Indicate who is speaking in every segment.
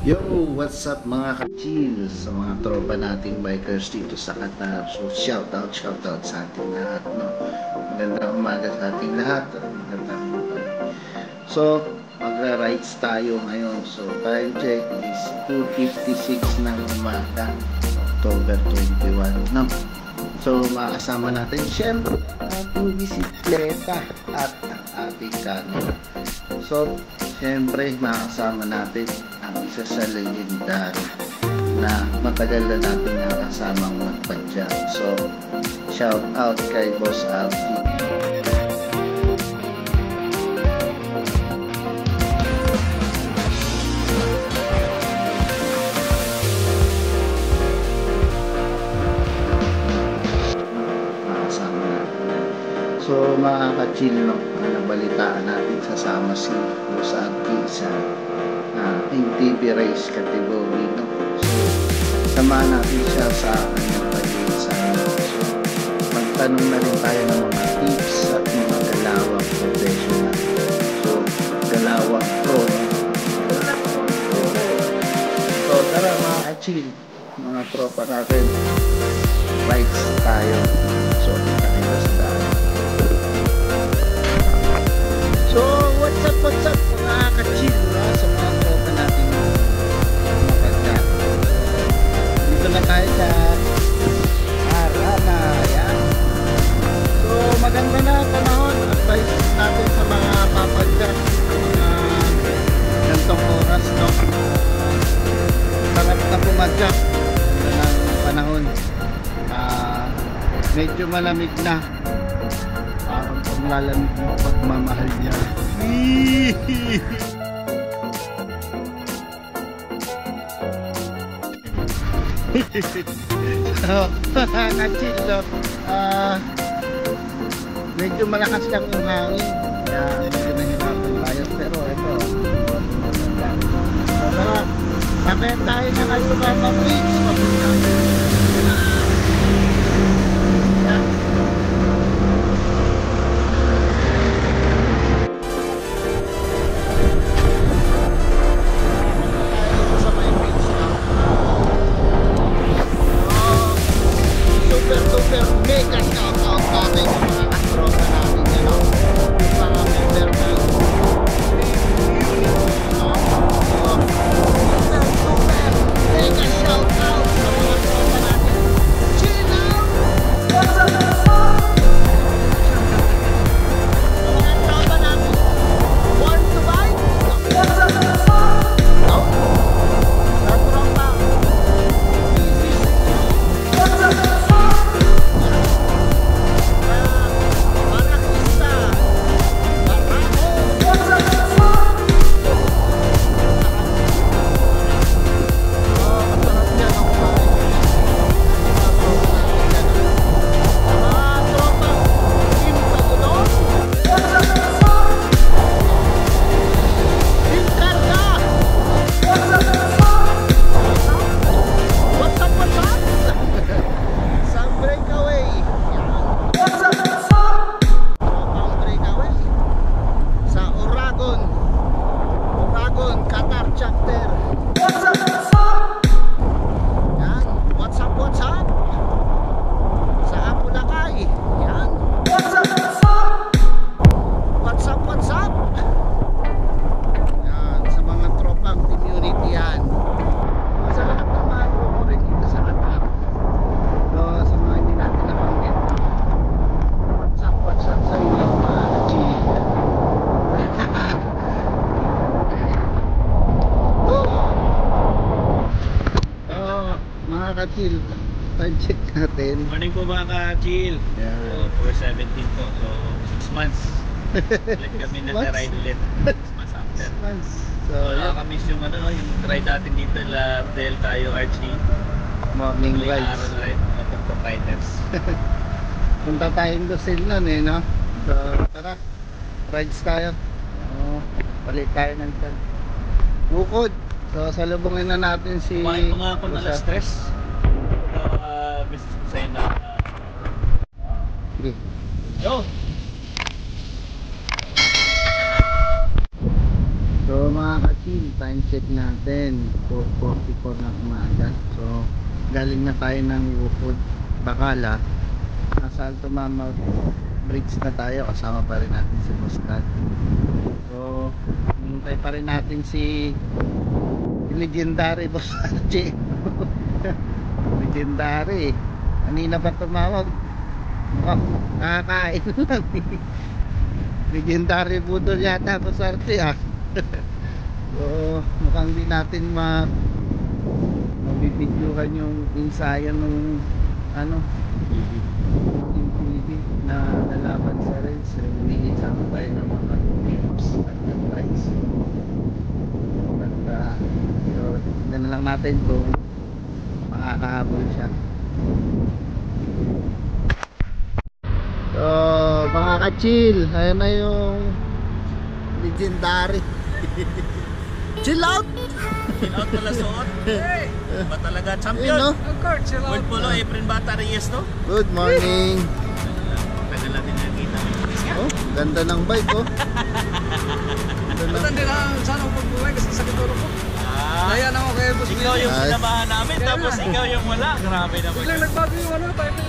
Speaker 1: Yo, what's up mga ka-chill sa mga tropa nating bikers dito sa Qatar. So, shoutout sa ating lahat, no? Magandang umaga sa ating lahat. Magandang buhay. So, magra-rides tayo ngayon. So, time check is 2:56 ng umaga, October 21, no? So, makakasama natin syempre ating bisikleta at ating kano. So, syempre makakasama natin ang isa sa legendary na matagal na natin nakasamang magpadyak. So, shout out kay Boss Alfie. Makakasama natin. So, mga ka-chill, no, nabalitaan natin sasama si Boss Alfie sa MTB race category, no? So, samahan natin siya sa kanyang pag-iinsan. So, magtanong na rin tayo ng mga tips at mga galawang professional. So, galawang pro, no? So, tara mga ka-chill, mga tropa natin, rides tayo. So, kita kayo sa daan. So, what's up mga ka-chill, no? Sa mga tropa natin mapadyak. Dito na tayo sa Arana, yan. So, maganda na panahon. Advice natin sa mga papadyak, mga gantong oras, no? Sarap na pumadyak. Ganda ng panahon. Medyo malamig na. Parang paglalamig mo pagmamahal niya. So, nakachilo. Medyo malakas lang yung hangin. Kaya medyo nahirapan tayo. Pero ito. So, tara. Bakit tayo na kayo mapapits? Super mega shoutout natin sa mga katropa natin yan, no? Yung mga member ng super mega shoutout sa mga tropa natin. Chill out! What's up? Sa mga tropa natin, want to buy? What's up? No? Sa tropa, what's up? Ka-chill, time check natin.
Speaker 2: Morning po mga ka-chill.
Speaker 1: Yeah.
Speaker 2: So, 4:17 po. So, 6 months. Ulit kami nag-ride ulit. 6 months after.
Speaker 1: 6 months. So,
Speaker 2: Nakakamiss yung yung ride natin dito la Del tayo Archie.
Speaker 1: morning
Speaker 2: Tuloy
Speaker 1: rides.
Speaker 2: araw na ride. Mga riders.
Speaker 1: Punta tayong Lucille nun eh, no? So, tara. Rides tayo. Palit tayo ng tan. Bukod. So, salubungin na natin si...
Speaker 2: Kumain ko nga ako ng alas 3. Business ko sa'yo na... Yo!
Speaker 1: So mga ka-chill, time check natin 4:44 na umaga. So galing na tayo ng Woodford, Bacala. Nasa Alto Mama Bridge na tayo, kasama pa rin natin si Muscat. So hintay pa rin natin si legendary Boss Archie. Legendary, kanina pa tumawag, mukhang nakakain lang. Legendary budol yata Boss Archie ah. So mukhang di natin mabibidyohan yung ensayo ng ano yung TV na lalaban sa race. Humingi sa tayo ng mga tips at advice. But so tignan na lang natin kung makakahabol siya. So mga ka-chill, ayun na yung legendary. Chill out!
Speaker 2: Chill out pala suot. Hey! Ba talaga champion?
Speaker 1: Ayun, no?
Speaker 3: Of course, chill out.
Speaker 2: World Polo, Efren Bata Reyes, no?
Speaker 1: Good morning.
Speaker 2: Tagal natin nakita.
Speaker 1: Oh, ganda ng bike oh. Ganda
Speaker 3: Ba't
Speaker 1: ng...
Speaker 3: hindi na sana ako pagbuhay kasi sakit ulo ko. Kaya na ako kay Boss
Speaker 2: Ikaw yung
Speaker 1: Nice.
Speaker 2: sinabahan namin,
Speaker 3: Kaya
Speaker 2: tapos
Speaker 3: nga.
Speaker 2: ikaw yung wala. Grabe naman.
Speaker 3: Biglang nagbago yung ano, tayo na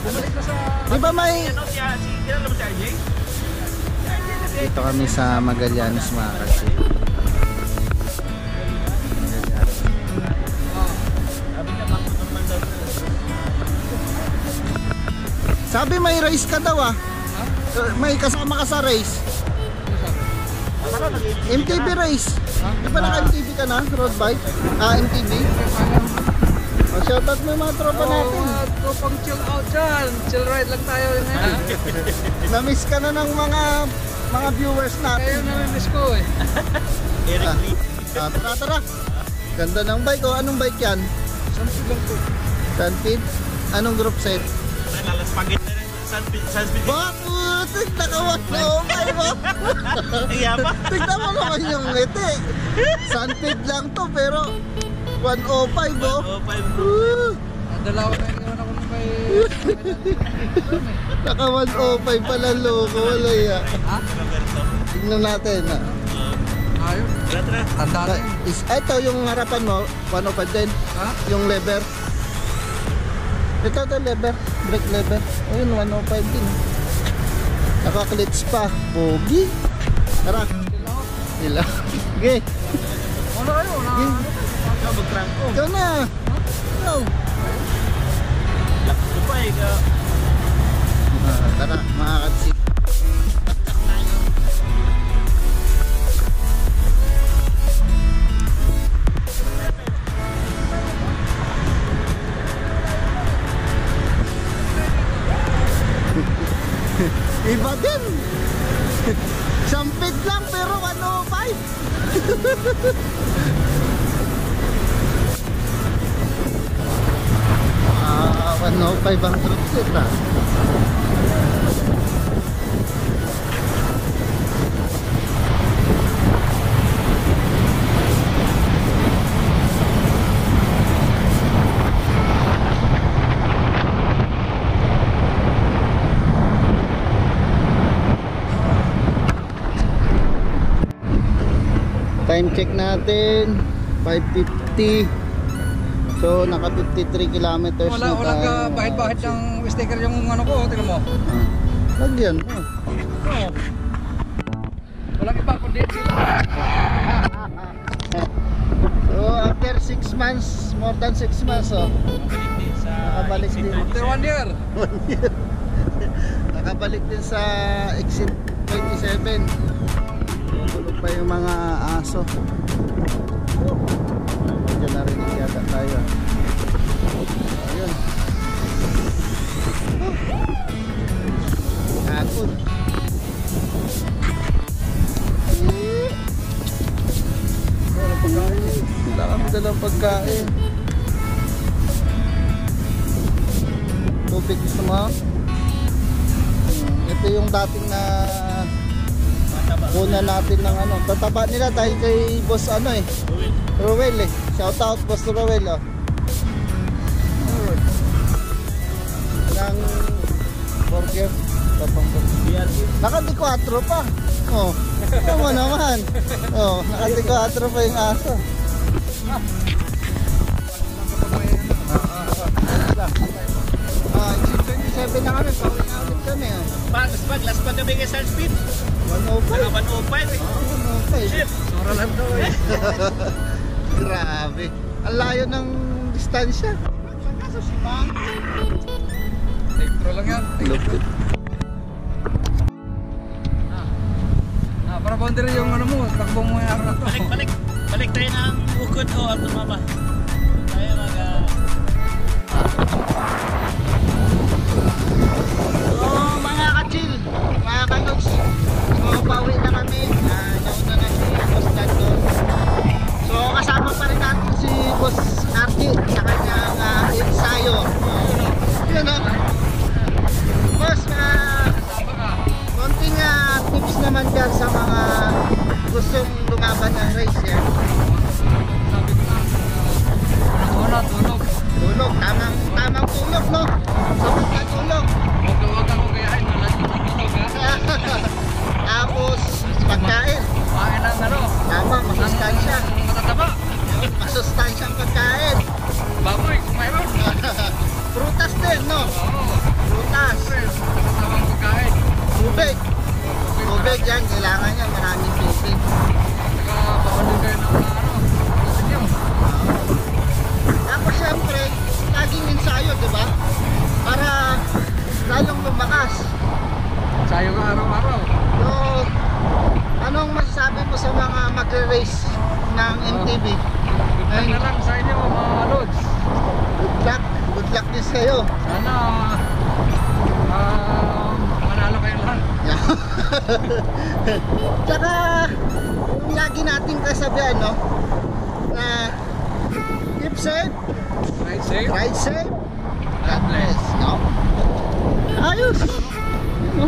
Speaker 3: bumalik na sa...
Speaker 1: Di ba may...
Speaker 2: Ano kilala mo si RJ?
Speaker 1: Dito kami sa Magallanes mga kasi.
Speaker 2: Sabi niya, bakit naman daw.
Speaker 1: Sabi may race ka daw ah. May kasama ka sa race. MTB race. Di ba naka-MTB ka na? Road bike? MTB? O shoutout mo yung mga tropa natin.
Speaker 3: Tropang chill out dyan. Chill ride lang tayo ngayon.
Speaker 1: Na-miss ka na ng mga viewers
Speaker 3: Kayo
Speaker 1: natin.
Speaker 3: na miss ko eh.
Speaker 2: Eric Lee.
Speaker 1: Tara tara. Ganda ng bike oh. Anong bike yan?
Speaker 3: Samsung lang po.
Speaker 1: Sunfit? Anong group set?
Speaker 2: Nalaspagin na rin. Sunspeed.
Speaker 1: Bakit? Nakawat na okay mo.
Speaker 2: Kaya ba?
Speaker 1: Tignan mo naman yung ngiti. Sunfit lang to pero 105 oh.
Speaker 2: 105 bro.
Speaker 1: Woo!
Speaker 3: Dalawa na iniwan ako nung kay...
Speaker 1: Naka 105 pala loko. Wala ya.
Speaker 3: Ha?
Speaker 2: Roberto.
Speaker 1: Tignan natin ah.
Speaker 3: Ayun.
Speaker 2: Tara, tara.
Speaker 3: Tanda na yun.
Speaker 1: Ito yung harapan mo 105 din.
Speaker 3: Ha?
Speaker 1: Yung lever. Ito lever. Brake lever. Ayun 105 din. Naka-clutch pa. Pogi. Tara.
Speaker 3: Chill out.
Speaker 1: Hila. Okay.
Speaker 3: Ano kayo?
Speaker 2: Ikaw mag-trangko.
Speaker 1: Ikaw na. Ikaw.
Speaker 2: Lakas ko pa eh.
Speaker 1: Tara mga katsik. Iba din. Sampit lang pero 105 ang truck set ah. Time check natin 5:50. So naka 53 kilometers
Speaker 3: Wala,
Speaker 1: na tayo.
Speaker 3: walang bahid-bahid ng sticker yung ano ko, tingnan mo.
Speaker 1: Lagyan.
Speaker 3: Oo. Walang iba kundi sila.
Speaker 1: So after 6 months, more than 6 months oh. Nakabalik din.
Speaker 3: After 1 year.
Speaker 1: Nakabalik din sa exit 27. Tulog pa yung mga aso. Diyan narinig yata tayo. Ayun. Kapon. Wala kami dalang pagkain. Tubig gusto mo? Ito yung dating na kuna natin ng ano. Tataba nila dahil kay boss ano eh. Rowell eh. Shout out boss Rowell oh. Ng burger. Tapang burger. Naka D4 pa. Oh. Ano mo naman? Oh, nakatigwatro pa yung aso. Ah, 27 na kami, pauwi na ulit kami.
Speaker 2: Last pag kami kay Star Speed.
Speaker 1: 105.
Speaker 2: 105 eh.
Speaker 1: 105.
Speaker 2: Shit.
Speaker 3: Sora lang daw eh.
Speaker 1: Grabe. Ang layo ng distansya. Kaso si Bang.
Speaker 3: Elektro lang yan.
Speaker 1: Lupit.
Speaker 3: Para boundary yung ano mo, takbo mo yung araw na to.
Speaker 2: Balik tayo ng Bukod o Alto Mama. Tayo
Speaker 1: So mga ka-chill, mga ka-logs, so pauwi na kami. Nauna na si Boss Dando. So kasama pa rin natin si Boss Archie sa kanyang ensayo. Yun o. Boss, konting tips naman dyan sa mga gustong lumaban ng race yan.
Speaker 3: Sabi ko na, tulog.
Speaker 1: Tulog, tamang tulog, no? Sapat na tulog.
Speaker 3: Huwag kang kugayahin, malagi yung tulog ha.
Speaker 1: Tapos pagkain.
Speaker 3: Kain ng ano,
Speaker 1: Tama, masustansya.
Speaker 3: ng matataba.
Speaker 1: Masustansyang pagkain.
Speaker 3: Baboy, mayroon.
Speaker 1: Prutas din, no?
Speaker 3: Oo.
Speaker 1: Prutas.
Speaker 3: Matatawang pagkain.
Speaker 1: Tubig. Tubig yan, kailangan yan. Maraming tubig.
Speaker 3: Saka papanin kayo ng ano, gusto niyo.
Speaker 1: Tapos syempre, laging ensayo, di ba? Para lalong lumakas.
Speaker 3: Sayo ka araw-araw.
Speaker 1: So, anong masasabi mo sa mga magre-race ng MTB?
Speaker 3: Good luck na lang sa inyo mga lods.
Speaker 1: Good luck din sa'yo.
Speaker 3: Sana manalo kayo lahat.
Speaker 1: Tsaka, yung lagi natin kasabihan, no? Na, keep safe,
Speaker 3: Ride safe.
Speaker 1: ride safe,
Speaker 3: God bless.
Speaker 1: no? Ayos! Yun, no?